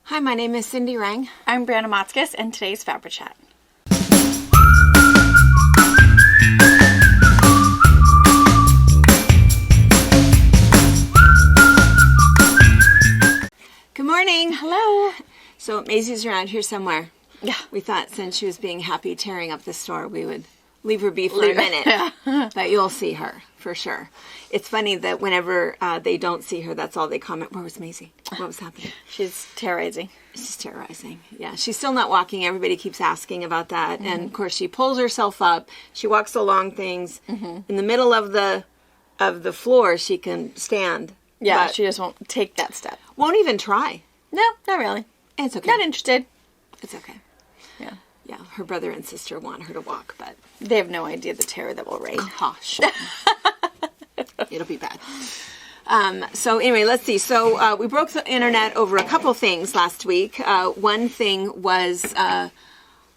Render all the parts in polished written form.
Hi, my name is Cindy Rang. I'm Brianna Motzkus, and today's FabriChat. Good morning. Hello. So Maisie's around here somewhere. Yeah. We thought since she was being happy tearing up the store, we would leave her be for a minute. But you'll see her for sure. It's funny that whenever they don't see her, that's all they comment. Where was Maisie? What was happening? She's terrorizing. She's terrorizing. Yeah, she's still not walking. Everybody keeps asking about that. And of course, she pulls herself up. She walks along things. In the middle of the floor, she can stand. Yeah, but she just won't take that step. won't even try. No, not really. It's okay. Not interested. It's okay. Yeah. Yeah, her brother and sister want her to walk, but They have no idea the terror that will reign. gosh, it'll be bad. So anyway, let's see. So we broke the internet over a couple things last week. One thing was I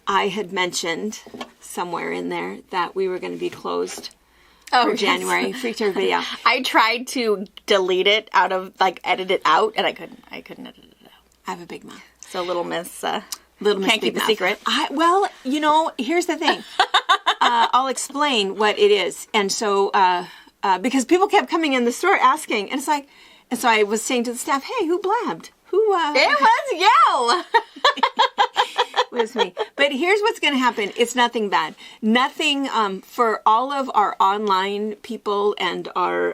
had mentioned somewhere in there that we were going to be closed for January. Freaked everybody out. I tried to delete it out of, edit it out, and I couldn't edit it out. I have a big mouth. So Little Miss, Little Miss can't keep Big a Mouth. secret. Well, here's the thing. I'll explain what it is. And so, because people kept coming in the store asking, and so I was saying to the staff, hey, who blabbed? Who, It was you! was me. But here's what's going to happen. It's nothing bad. Nothing, for all of our online people and our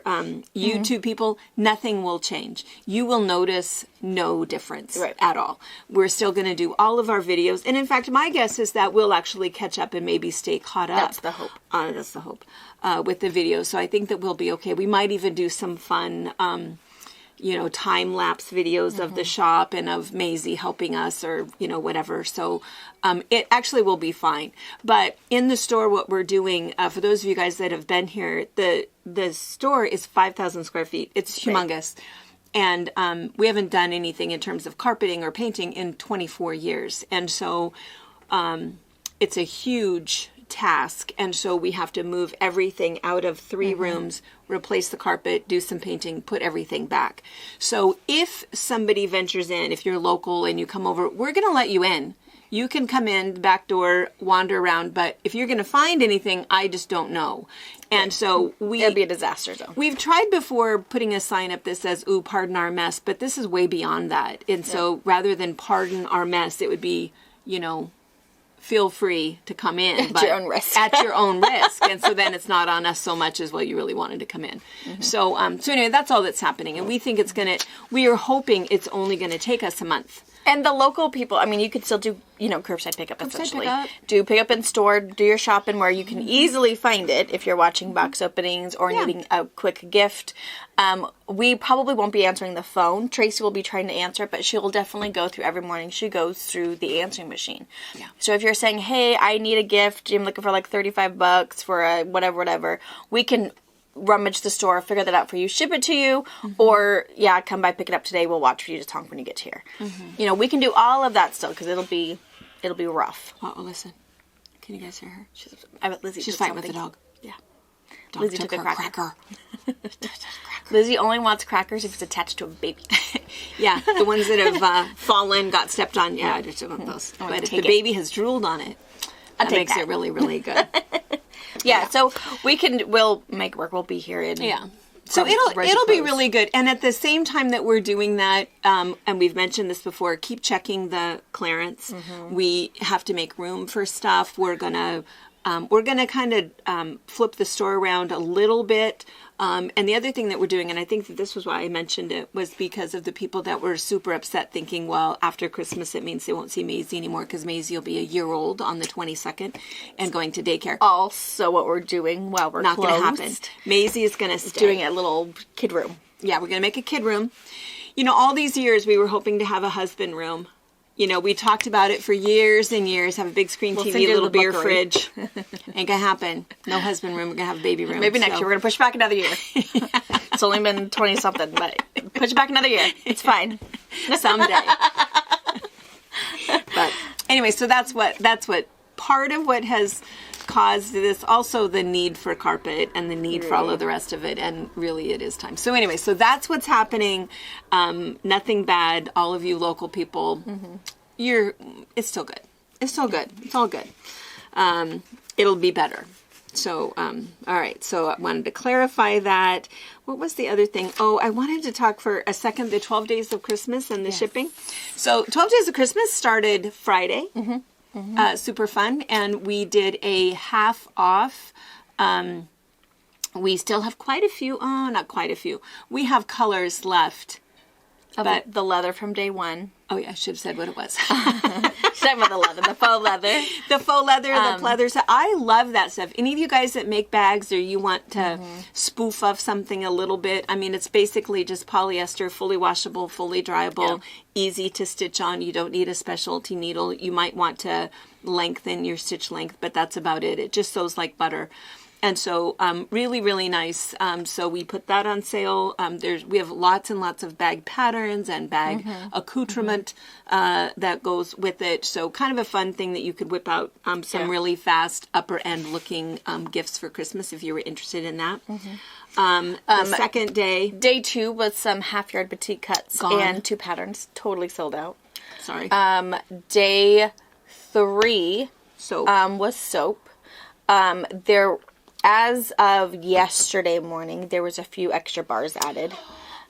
YouTube people, nothing will change. You will notice no difference at all. We're still going to do all of our videos. And in fact, my guess is that we'll actually catch up and maybe stay caught up. That's the hope. That's the hope with the videos. So I think that we'll be okay. We might even do some fun time-lapse videos of the shop and of Maisie helping us or, whatever. So it actually will be fine. But in the store, what we're doing, for those of you guys that have been here, the store is 5,000 square feet. It's humongous. And we haven't done anything in terms of carpeting or painting in 24 years. And so it's a huge task, and so we have to move everything out of 3 rooms, replace the carpet, do some painting, put everything back. So if somebody ventures in, if you're local and you come over, we're going to let you in. You can come in the back door, wander around, but if you're going to find anything, I just don't know. And so it'd be a disaster zone. We've tried before putting a sign up that says, ooh, pardon our mess, but this is way beyond that. And so rather than pardon our mess, it would be, feel free to come in. At your own risk. At your own risk. And so then it's not on us so much as, well, you really wanted to come in. So anyway, that's all that's happening. And we think we are hoping it's only going to take us a month. And the local people, you could still do, curbside pickup, essentially. Pickup. Do pick up in store, do your shopping where you can easily find it if you're watching box openings or needing a quick gift. We probably won't be answering the phone. Tracy will be trying to answer it, but she will definitely go through every morning. She goes through the answering machine. Yeah. So if you're saying, hey, I need a gift, I'm looking for $35 for a whatever, we can rummage the store, figure that out for you, ship it to you, or come by, pick it up today. We'll watch for you, just honk when you get here. We can do all of that still because it'll be rough. Oh, listen, can you guys hear her? She's fighting with the dog. Yeah, Dog Lizzie took took a her cracker. Lizzie only wants crackers if it's attached to a baby. Yeah, the ones that have fallen, got stepped on. Yeah, I just want those. But if the baby has drooled on it, that makes it really, really good. Yeah, so we'll make it work. We'll be here in So it'll be really good. And at the same time that we're doing that, and we've mentioned this before, keep checking the clearance. We have to make room for stuff. We're gonna kind of flip the store around a little bit. And the other thing that we're doing, and I think that this was why I mentioned it, was because of the people that were super upset thinking, well, after Christmas, it means they won't see Maisie anymore because Maisie will be a year old on the 22nd and going to daycare. Also what we're doing while we're not going to happen. Maisie is going to stay. Doing a little kid room. Yeah, we're going to make a kid room. All these years we were hoping to have a husband room. We talked about it for years and years, have a big screen TV, a little beer fridge. Ain't gonna happen. No husband room, we're gonna have a baby room. Maybe next year, we're gonna push back another year. It's only been 20-something, but push it back another year. It's fine. Someday. But anyway, so that's what part of what has caused this, also the need for carpet and the need for all of the rest of it, and really it is time. So anyway, so that's what's happening. Nothing bad. All of you local people, it's still good. It's still good. It's all good. It'll be better. So, all right. So I wanted to clarify that. What was the other thing? Oh, I wanted to talk for a second, the 12 days of Christmas and the shipping. So 12 days of Christmas started Friday. Super fun. And we did a half off. We still have quite a few. Oh, not quite a few. We have colors left. But the leather from day one. Oh, yeah. I should have said what it was. She's talking about the leather, the faux leather. The faux leather, the pleather. So I love that stuff. Any of you guys that make bags or you want to spoof off something a little bit, I mean, it's basically just polyester, fully washable, fully dryable, easy to stitch on. You don't need a specialty needle. You might want to lengthen your stitch length, but that's about it. It just sews like butter. And so really, really nice. So we put that on sale. We have lots and lots of bag patterns and bag accoutrement that goes with it. So kind of a fun thing that you could whip out some really fast upper end looking gifts for Christmas if you were interested in that. The second day. Day 2 was some half yard batik cuts and 2 patterns. Totally sold out. Sorry. Day 3 soap. Was soap. As of yesterday morning, there was a few extra bars added.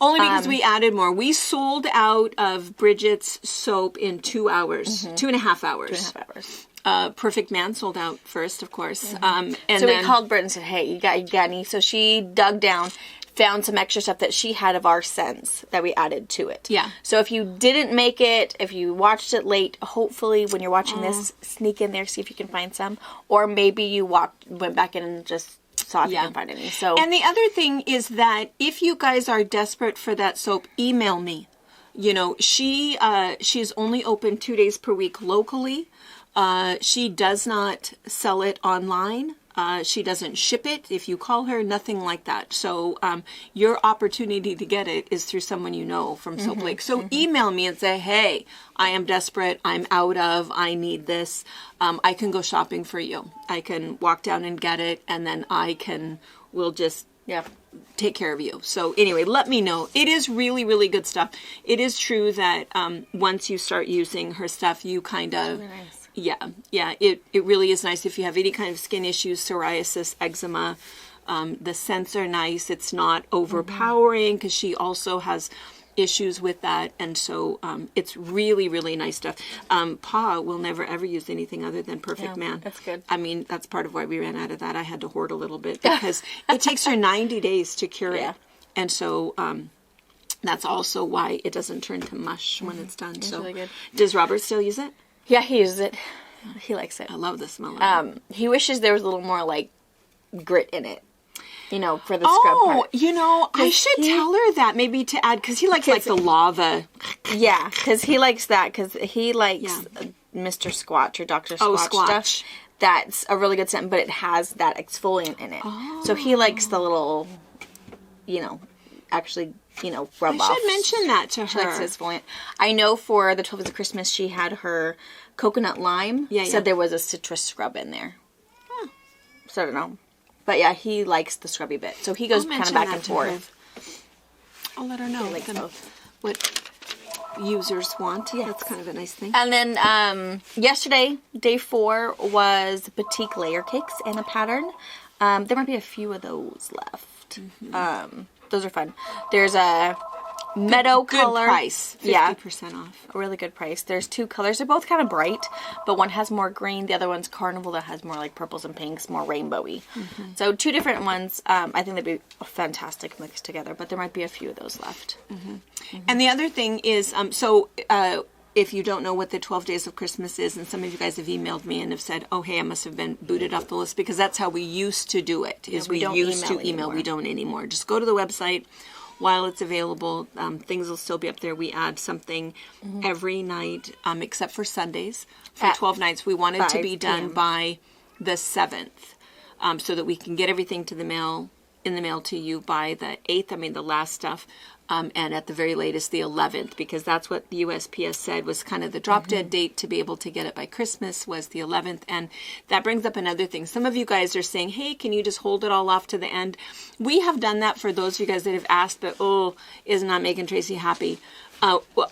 Only because we added more. We sold out of Bridget's soap in 2 hours, 2.5 hours. 2.5 hours. Perfect Man sold out first, of course. And so we called Britt and said, hey, you got any? So she dug down, found some extra stuff that she had of our scents that we added to it. Yeah. So if you didn't make it, if you watched it late, hopefully when you're watching this, sneak in there, see if you can find some. Or maybe you went back in and just saw if you can find any. So. And the other thing is that if you guys are desperate for that soap, email me. You know, she's only open 2 days per week locally. She does not sell it online. She doesn't ship it if you call her, nothing like that. So your opportunity to get it is through someone you know from Soap Lake. So email me and say, hey, I am desperate. I'm out of. I need this. I can go shopping for you. I can walk down and get it, and then we'll just take care of you. So anyway, let me know. It is really, really good stuff. It is true that once you start using her stuff, you kind of... Really nice. Yeah, it really is nice if you have any kind of skin issues, psoriasis, eczema. The scents are nice. It's not overpowering because she also has issues with that. And so it's really, really nice stuff. Pa will never, ever use anything other than Perfect Man. That's good. I mean, that's part of why we ran out of that. I had to hoard a little bit because it takes her 90 days to cure it. And so... that's also why it doesn't turn to mush when it's done. It's so really good. Does Robert still use it? Yeah, he uses it. He likes it. I love the smell of it. He wishes there was a little more, like, grit in it. You know, for the scrub part. You know, I should tell her that maybe to add, because he likes, like, the lava. Yeah, because he likes that, because he likes Mr. Squatch or Dr. Squatch stuff. That's a really good scent, but it has that exfoliant in it. So he likes the little, actually... rub off. I should mention that to her. She likes his exfoliant. I know for the 12 Days of Christmas, she had her coconut lime. Said there was a citrus scrub in there. So I don't know. But yeah, he likes the scrubby bit. So he goes kind of back and forth. I'll let her know what users want. Yeah, that's kind of a nice thing. And then yesterday, day 4, was batik layer cakes in a pattern. There might be a few of those left. Those are fun. There's a meadow color. Good price. 50% off. A really good price. There's 2 colors. They're both kind of bright, but one has more green. The other one's carnival that has more like purples and pinks, more rainbowy. So 2 different ones. I think they'd be fantastic mixed together, but there might be a few of those left. And the other thing is, if you don't know what the 12 Days of Christmas is, and some of you guys have emailed me and have said, oh, hey, I must have been booted off the list, because that's how we used to do it, is we used to email. We don't anymore. Just go to the website while it's available. Things will still be up there. We add something every night, except for Sundays. For 12 nights, we want it to be done by the 7th, so that we can get everything in the mail to you by the 8th. I mean, the last stuff. and at the very latest the 11th, because that's what the USPS said was kind of the drop dead date to be able to get it by Christmas was the 11th. And that brings up another thing. Some of you guys are saying, hey, can you just hold it all off to the end? We have done that for those of you guys that have asked, but is not making Tracy happy.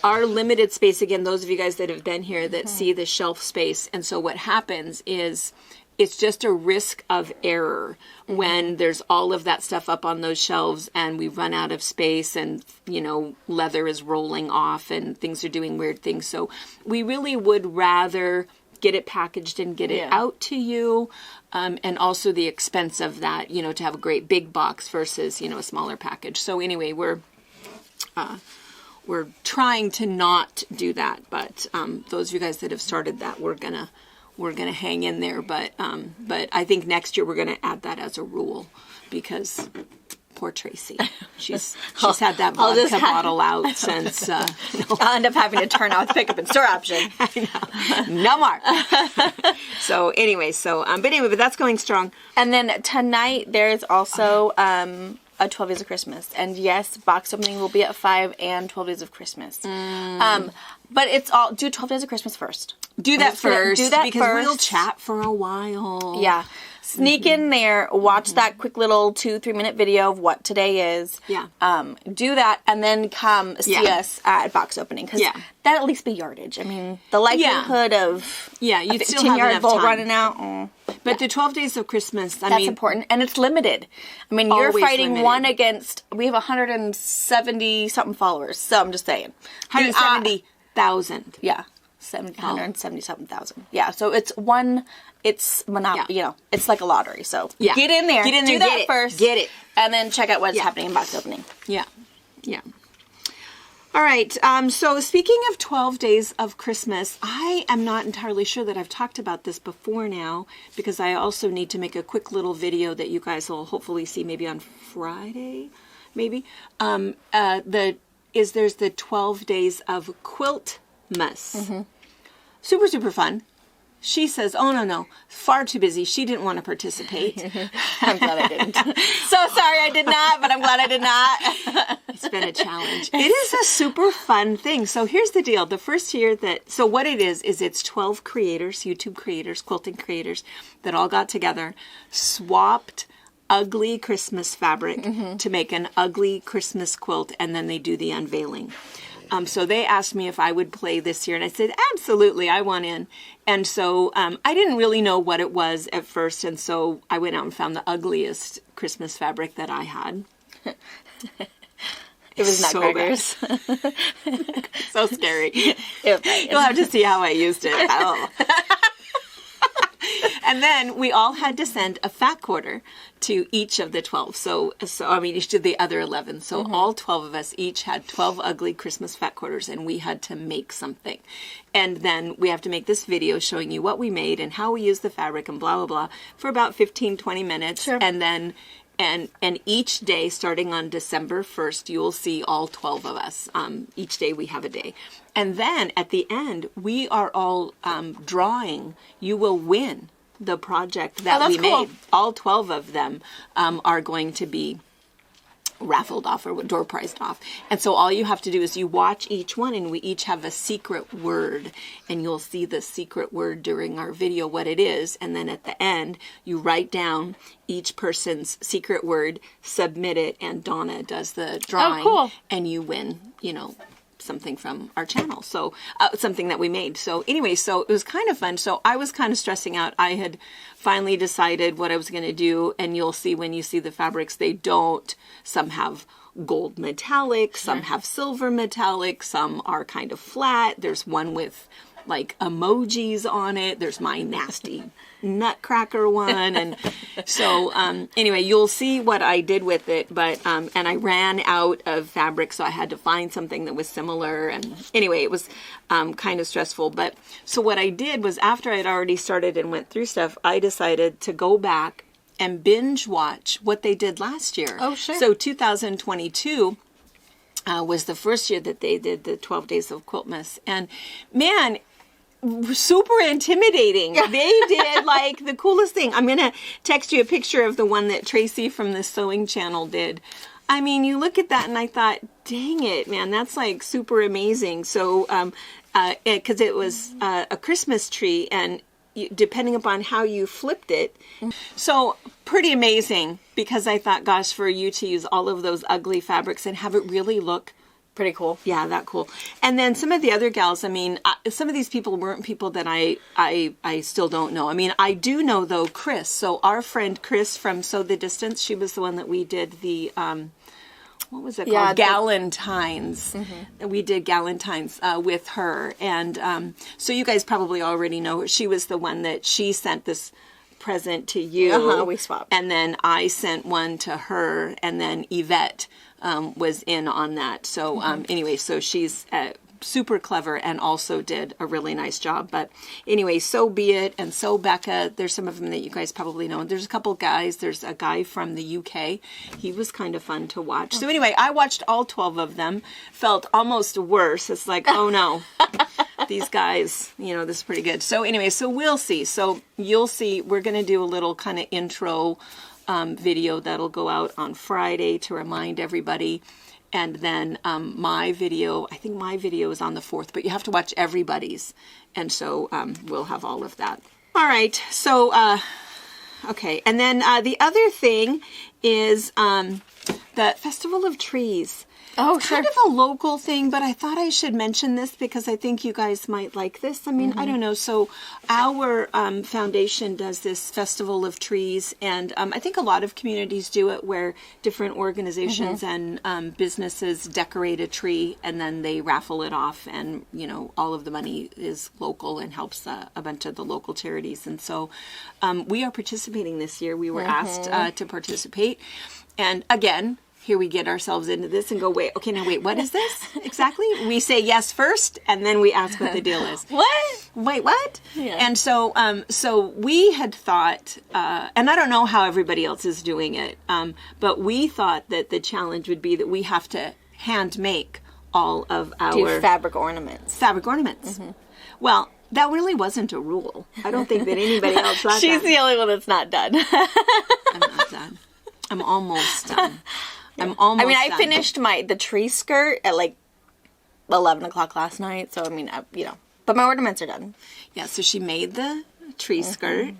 Our limited space, again, those of you guys that have been here that see the shelf space. And so what happens is it's just a risk of error when there's all of that stuff up on those shelves and we run out of space and, leather is rolling off and things are doing weird things. So we really would rather get it packaged and get it out to you. And also the expense of that, to have a great big box versus, a smaller package. So anyway, we're trying to not do that. But those of you guys that have started that, we're gonna hang in there, but I think next year we're gonna add that as a rule because poor Tracy, she's had that vodka bottle out since. I'll end up having to turn off the pickup and store option. I know. No more. So anyway, but that's going strong. And then tonight there's also a 12 Days of Christmas, and yes, box opening will be at 5 and 12 Days of Christmas. But it's all do 12 Days of Christmas first. Do that first. Do that because first. We'll chat for a while. Yeah. Sneak in there, watch that quick little 2-3 minute video of what today is. Yeah. Do that, and then come see us at box opening, because that at least be yardage. I mean, the likelihood of you'd still have enough time running out. But the 12 Days of Christmas, that's important, and it's limited. I mean, you're fighting limited. one against. We have 170 something followers, so I'm just saying 170,000. Yeah. 177,000. Yeah, so it's one. It's monopoly. It's like a lottery. So get in there, do that first, get it, and then check out what's happening in box opening. Yeah. All right. So speaking of 12 Days of Christmas, I am not entirely sure that I've talked about this before now, because I also need to make a quick little video that you guys will hopefully see maybe on Friday, maybe. There's the 12 Days of Quiltmas. Super, super fun. She says, oh, no, far too busy. She didn't want to participate. I'm glad I didn't. So sorry I did not, but I'm glad I did not. It's been a challenge. It is a super fun thing. So here's the deal. The first year so what it is it's 12 creators, YouTube creators, quilting creators, that all got together, swapped ugly Christmas fabric to make an ugly Christmas quilt, and then they do the unveiling. So they asked me if I would play this year, and I said, absolutely, I want in. And so I didn't really know what it was at first, and so I went out and found the ugliest Christmas fabric that I had. It was Nutcrackers. So scary. You'll have to see how I used it. Oh. And then we all had to send a fat quarter to each of the 12. So each of the other 11. So all 12 of us each had 12 ugly Christmas fat quarters, and we had to make something. And then we have to make this video showing you what we made and how we used the fabric and blah, blah, blah for about 15, 20 minutes. Sure. And then and each day, starting on December 1st, you will see all 12 of us. Each day we have a day. And then at the end, we are all drawing. You will win the project that we made. All 12 of them are going to be raffled off or door prized off. And so all you have to do is you watch each one, and we each have a secret word, and you'll see the secret word during our video, what it is. And then at the end, you write down each person's secret word, submit it, and Donna does the drawing, and you win, something from our channel. So something that we made. So anyway, so it was kind of fun. So I was kind of stressing out. I had finally decided what I was going to do, and you'll see when you see the fabrics, some have gold metallic, some have silver metallic, some are kind of flat. There's one with like emojis on it. There's my nasty Nutcracker one. And so anyway, you'll see what I did with it, but and I ran out of fabric, so I had to find something that was similar. And anyway, it was kind of stressful. But so what I did was, after I'd already started and went through stuff, I decided to go back and binge watch what they did last year. Oh, sure. So 2022 was the first year that they did the 12 Days of Quiltmas. And man, super intimidating. They did like the coolest thing. I'm going to text you a picture of the one that Tracy from the sewing channel did. I mean, you look at that and I thought, dang it, man, that's like super amazing. So, because it was a Christmas tree, and depending upon how you flipped it. So pretty amazing, because I thought, gosh, for you to use all of those ugly fabrics and have it really look pretty cool. Yeah, that cool. And then some of the other gals, I mean, some of these people weren't people that I still don't know. I mean, I do know, though, Chris. So our friend Chris from Sew the Distance, she was the one that we did the, what was it called? Galentine's. We did Galentine's with her. And so you guys probably already know her. She was the one that she sent this present to you. We swapped. And then I sent one to her, and then Yvette was in on that. So anyway, so she's super clever and also did a really nice job. But anyway, so be it. And so Becca, there's some of them that you guys probably know. There's a couple guys. There's a guy from the UK. He was kind of fun to watch. So anyway, I watched all 12 of them. Felt almost worse. It's like, oh no, these guys, you know, this is pretty good. So anyway, so we'll see. So you'll see, we're going to do a little kind of intro video that'll go out on Friday to remind everybody. And then my video, I think my video is on the 4th, but you have to watch everybody's. And so we'll have all of that. All right. So, okay. And then the other thing is the Festival of Trees. Oh, sure. Kind of a local thing, but I thought I should mention this because I think you guys might like this. I mean, I don't know. So our foundation does this Festival of Trees, and I think a lot of communities do it where different organizations and businesses decorate a tree, and then they raffle it off, and, you know, all of the money is local and helps a bunch of the local charities. And so we are participating this year. We were asked to participate. And again, here we get ourselves into this and go, wait, what is this exactly? We say yes first, and then we ask what the deal is. What? Wait, what? Yeah. And so, so we had thought, and I don't know how everybody else is doing it, but we thought that the challenge would be that we have to hand make all of our fabric ornaments. Well, that really wasn't a rule. I don't think that anybody else thought She's that. the only one that's not done. I'm not done. I'm almost done. I finished the tree skirt at like 11 o'clock last night. So, I mean, you know, but my ornaments are done. Yeah, so she made the tree skirt.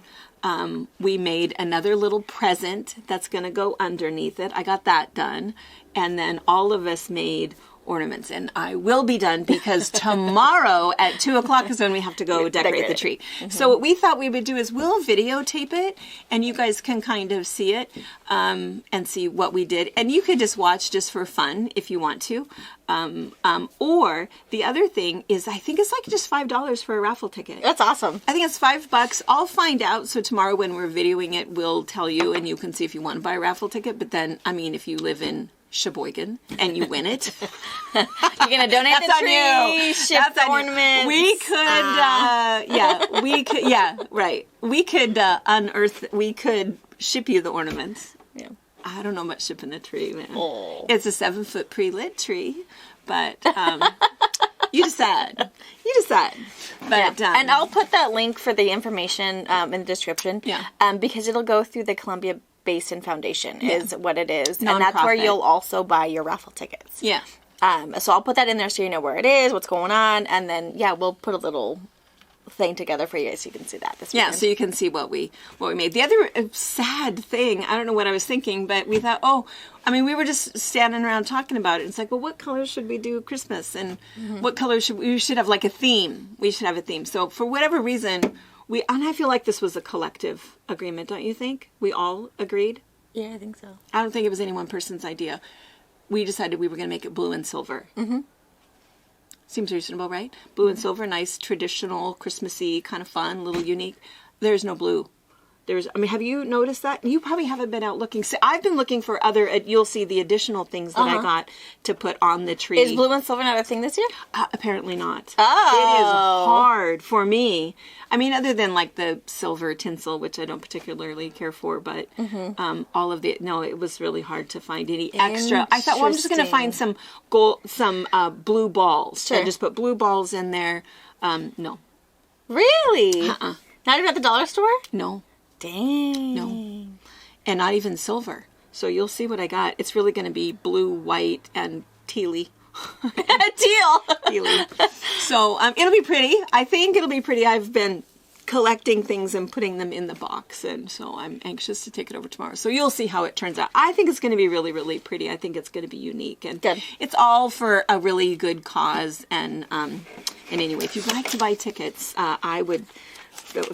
We made another little present that's going to go underneath it. I got that done. And then all of us made ornaments, and I will be done because tomorrow at 2:00 is when we have to go decorate the tree. So what we thought we would do is we'll videotape it, and you guys can kind of see it and see what we did, and you could just watch just for fun if you want to. Or the other thing is, I think it's like just $5 for a raffle ticket. That's awesome. I think it's $5. I'll find out. So tomorrow when we're videoing it, we'll tell you, and you can see if you want to buy a raffle ticket. But then, I mean, if you live in Sheboygan and you win it, you're gonna donate that's the on tree, you. ship That's the on ornaments. You. We could unearth. We could ship you the ornaments. Yeah. I don't know about shipping a tree, man. Oh. It's a 7-foot pre-lit tree, but you decide. But and I'll put that link for the information in the description. Yeah. Because it'll go through the Columbia Basin Foundation is what it is. Nonprofit. And that's where you'll also buy your raffle tickets. Yeah. So I'll put that in there so you know where it is, what's going on, and then we'll put a little thing together for you guys so you can see that this weekend. Yeah, so you can see what we made. The other sad thing, I don't know what I was thinking, but we thought, we were just standing around talking about it. It's like, well, what color should we do Christmas? And what color we should have like a theme. We should have a theme. So for whatever reason, and I feel like this was a collective agreement, don't you think? We all agreed? Yeah, I think so. I don't think it was any one person's idea. We decided we were going to make it blue and silver. Mm-hmm. Seems reasonable, right? Blue and silver, nice, traditional, Christmassy, kind of fun, a little unique. There's no blue. Have you noticed that? You probably haven't been out looking. So I've been looking for you'll see the additional things that I got to put on the tree. Is blue and silver not a thing this year? Apparently not. Oh. It is hard for me. I mean, other than like the silver tinsel, which I don't particularly care for, but all of it was really hard to find any extra. I thought, well, I'm just going to find some blue balls. Sure. I just put blue balls in there. No. Really? Not even at the dollar store? No. Dang. No. And not even silver. So you'll see what I got. It's really going to be blue, white, and tealy. Teal. So it'll be pretty. I think it'll be pretty. I've been collecting things and putting them in the box, and so I'm anxious to take it over tomorrow. So you'll see how it turns out. I think it's going to be really, really pretty. I think it's going to be unique, and good. It's all for a really good cause. And anyway, if you'd like to buy tickets, I would.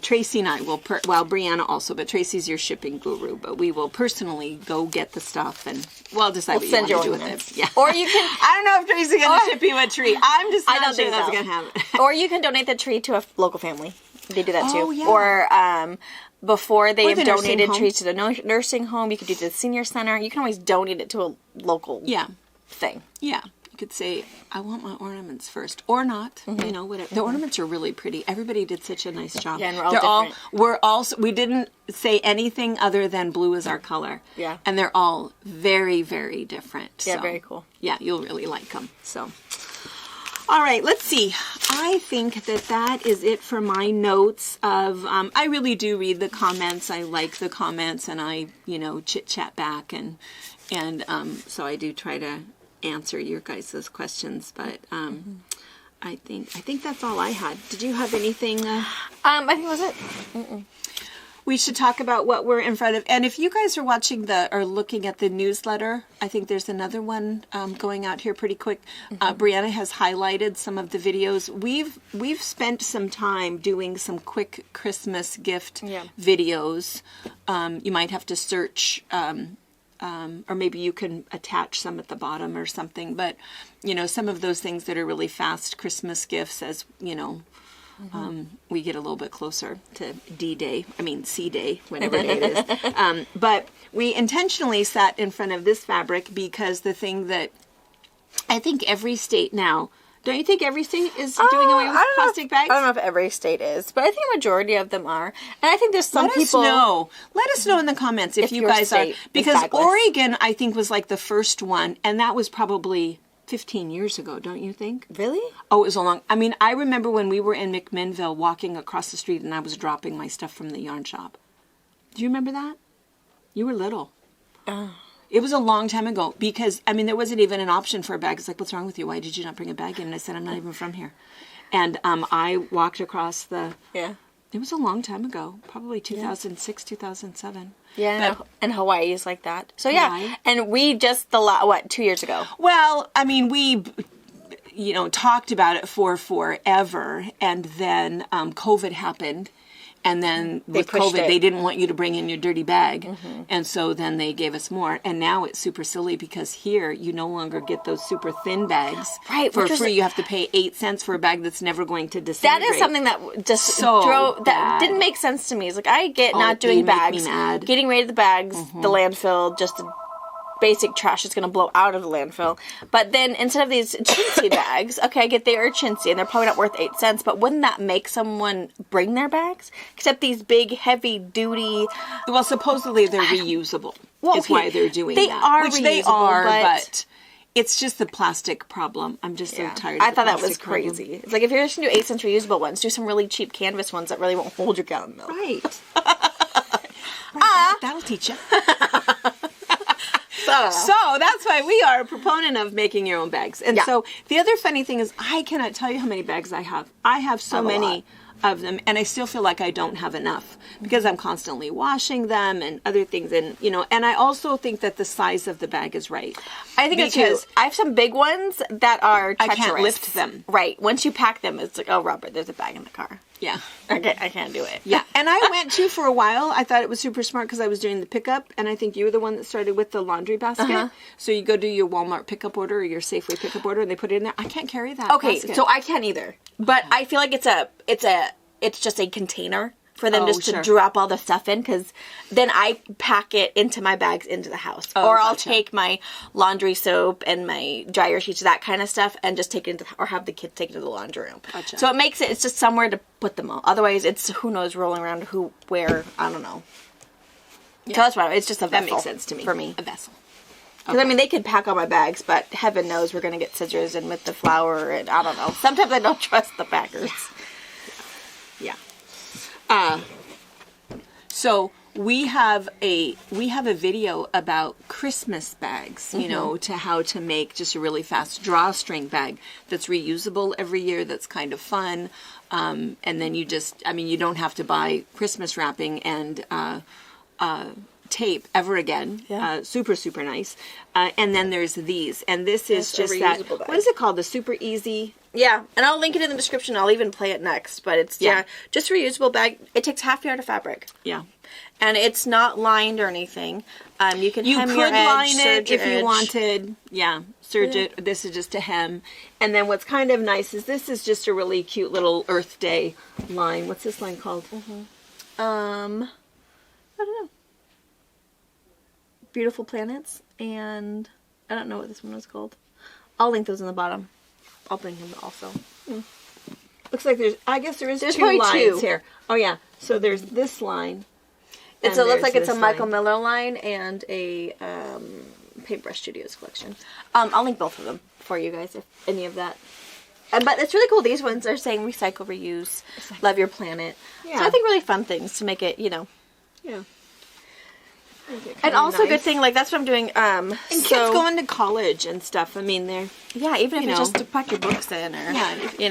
Tracy and I will, Brianna also, but Tracy's your shipping guru, but we will personally go get the stuff and we'll decide what you want to do with it. Yeah. Or you can, I don't know if Tracy's going to ship you a tree. I'm just not I don't sure think that's so. going to happen. Or you can donate the tree to a local family. They do that too. Oh, yeah. Or before they Or have the nursing donated home. trees to the nursing home, you could do it to the senior center. You can always donate it to a local thing. Yeah. Could say, I want my ornaments first, or not, you know, whatever. The ornaments are really pretty. Everybody did such a nice job. Yeah, and we're all different. We didn't say anything other than blue is our color. Yeah. And they're all very, very different. Yeah, so, very cool. Yeah, you'll really like them. So, all right, let's see. I think that is it for my notes of, I really do read the comments. I like the comments and I, chit chat back and so I do try to answer your guys' questions, but I think that's all I had. Did you have anything? I think that was it. Mm-mm. We should talk about what we're in front of. And if you guys are watching or looking at the newsletter, I think there's another one going out here pretty quick. Brianna has highlighted some of the videos. We've spent some time doing some quick Christmas gift videos. You might have to search. Or maybe you can attach some at the bottom or something. But, some of those things that are really fast Christmas gifts as, we get a little bit closer to C-Day, whatever day it is. But we intentionally sat in front of this fabric because the thing that I think every state now, don't you think every state is doing away with plastic bags? I don't know if every state is, but I think a majority of them are. And I think there's some people... Let us know in the comments if you guys are. Because Oregon, I think, was like the first one, and that was probably 15 years ago, don't you think? Really? Oh, it was a long... I remember when we were in McMinnville walking across the street and I was dropping my stuff from the yarn shop. Do you remember that? You were little. Oh. It was a long time ago because, there wasn't even an option for a bag. It's like, what's wrong with you? Why did you not bring a bag in? And I said, I'm not even from here. And I walked across the... Yeah. It was a long time ago. Probably 2006, 2007. Yeah, and Hawaii is like that. So, yeah. And we just, 2 years ago? Well, we... talked about it for forever. And then COVID happened. And then with COVID, they didn't want you to bring in your dirty bag. Mm-hmm. And so then they gave us more. And now it's super silly because here you no longer get those super thin bags. Right. For free. You have to pay 8 cents for a bag that's never going to disintegrate. That is something that just that didn't make sense to me. It's like, I get not doing bags, getting rid of the bags, the landfill, just the basic trash is going to blow out of the landfill. But then instead of these chintzy bags, I get they are chintzy and they're probably not worth 8 cents, but wouldn't that make someone bring their bags? Except these big, heavy duty... Well, supposedly they're reusable. Is why they're doing that. They are reusable, they are, but it's just the plastic problem. I'm just so tired of I thought that was crazy. Problem. It's like, if you're just going to do 8 cents reusable ones, do some really cheap canvas ones that really won't hold your gallon milk. Right. That'll teach you. So that's why we are a proponent of making your own bags. And so the other funny thing is I cannot tell you how many bags I have. I have so many of them, and I still feel like I don't have enough because I'm constantly washing them and other things. And, and I also think that the size of the bag is right. I think it's too. I have some big ones that are treacherous. I can't lift them. Right. Once you pack them, it's like, oh, Robert, there's a bag in the car. Yeah. I can't do it. Yeah. And I went to for a while. I thought it was super smart because I was doing the pickup. And I think you were the one that started with the laundry basket. Uh-huh. So you go do your Walmart pickup order or your Safeway pickup order and they put it in there. I can't carry that. Okay. basket. So I can't either. But I feel like it's just a container for them to drop all the stuff in, because then I pack it into my bags into the house. Or I'll take my laundry soap and my dryer sheets, that kind of stuff, and just take it or have the kids take it to the laundry room. Gotcha. So it makes it's just somewhere to put them all. Otherwise, it's who knows rolling around where, I don't know. Yeah. So that's why it's just a vessel. That makes sense to me. For me. A vessel. Because, they could pack all my bags, but heaven knows we're going to get scissors and with the flour, and I don't know. Sometimes I don't trust the packers. Yeah. So we have a video about Christmas bags, you know, to how to make just a really fast drawstring bag that's reusable every year. That's kind of fun. And then you just, I mean, you don't have to buy Christmas wrapping and tape ever again. Yeah. Super, super nice. And then there's these, and this is just that. Bag. What is it called? The Super Easy. Yeah, and I'll link it in the description. I'll even play it next. But it's just a reusable bag. It takes half yard of fabric. Yeah. And it's not lined or anything. You can hem could your edge, line it if edge. you wanted. Yeah, serge it. This is just a hem. And then what's kind of nice is this is just a really cute little Earth Day line. What's this line called? I don't know. Beautiful Planets, and I don't know what this one was called. I'll link those in the bottom. I'll link them also. Looks like there's two lines here. Oh yeah, so there's this line. It looks like it's a Michael Miller line and a Paintbrush Studios collection. I'll link both of them for you guys if any of that. But it's really cool. These ones are saying recycle, reuse, love your planet. Yeah. So I think really fun things to make it, you know. Yeah. And also nice. Good thing, like that's what I'm doing. And kids going to college and stuff. I mean, they're even if it's just to pack your books in, or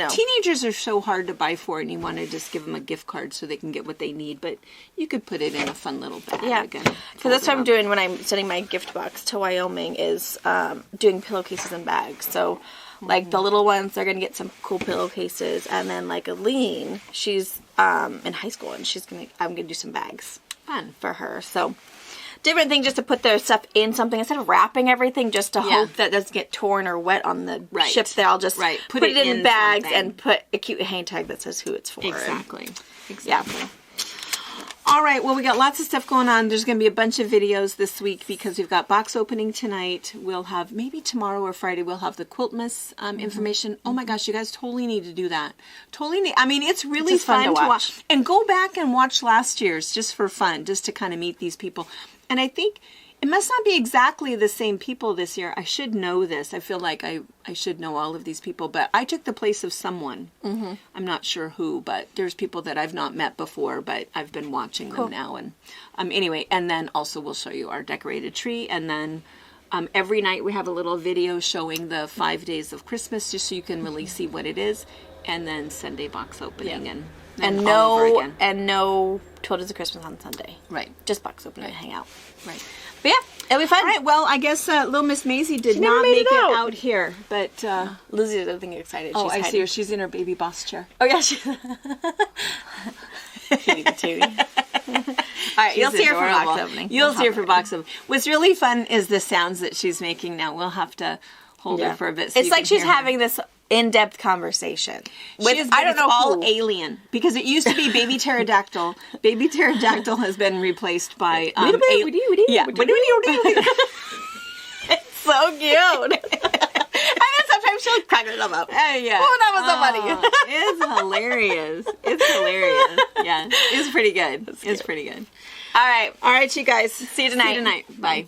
teenagers are so hard to buy for, and you want to just give them a gift card so they can get what they need. But you could put it in a fun little bag. Yeah, because that's what I'm doing when I'm sending my gift box to Wyoming is doing pillowcases and bags. So. Like the little ones, they're gonna get some cool pillowcases, and then like Aline, she's in high school, and I'm gonna do some bags, fun for her. So different thing, just to put their stuff in something instead of wrapping everything, just to hope that it doesn't get torn or wet on the ship. There, I'll just put it in bags and put a cute hang tag that says who it's for. Exactly. Yeah. All right, well, we got lots of stuff going on. There's going to be a bunch of videos this week because we've got box opening tonight. We'll have, maybe tomorrow or Friday, we'll have the Quiltmas information. Oh my gosh, you guys totally need to do that. I mean, it's really fun to watch. And go back and watch last year's just for fun, just to kind of meet these people. And I think it must not be exactly the same people this year. I should know this. I feel like I should know all of these people, but I took the place of someone. I'm not sure who, but there's people that I've not met before, but I've been watching them now. And anyway, and then also we'll show you our decorated tree. And then every night we have a little video showing the 5 days of Christmas, just so you can really see what it is. And then Sunday box opening and no 12 Days of Christmas on Sunday. Right. Just box opening and hang out. Right. But yeah, it'll be fun. All right, well, I guess little Miss Maisie did not make it out here, but Lizzie doesn't get excited. Oh, I see her. She's in her baby boss chair. Oh yeah, she. All right, you'll see her for box opening. You'll see her for box opening. What's really fun is the sounds that she's making now. We'll have to hold her for a bit. So it's like she's having this in-depth conversation with I don't know all alien, because it used to be baby pterodactyl. Baby pterodactyl has been replaced by It's so cute. And then sometimes she'll crack herself up. Yeah. Oh, that was so funny. It's hilarious. It's hilarious. Yeah, it's pretty good. It's pretty good. All right, you guys. See you tonight. Bye.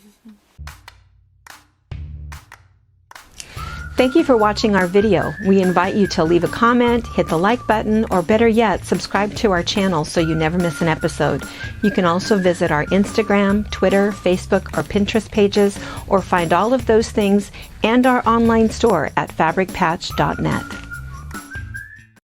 Thank you for watching our video. We invite you to leave a comment, hit the like button, or better yet, subscribe to our channel so you never miss an episode. You can also visit our Instagram, Twitter, Facebook, or Pinterest pages, or find all of those things and our online store at FabricPatch.net.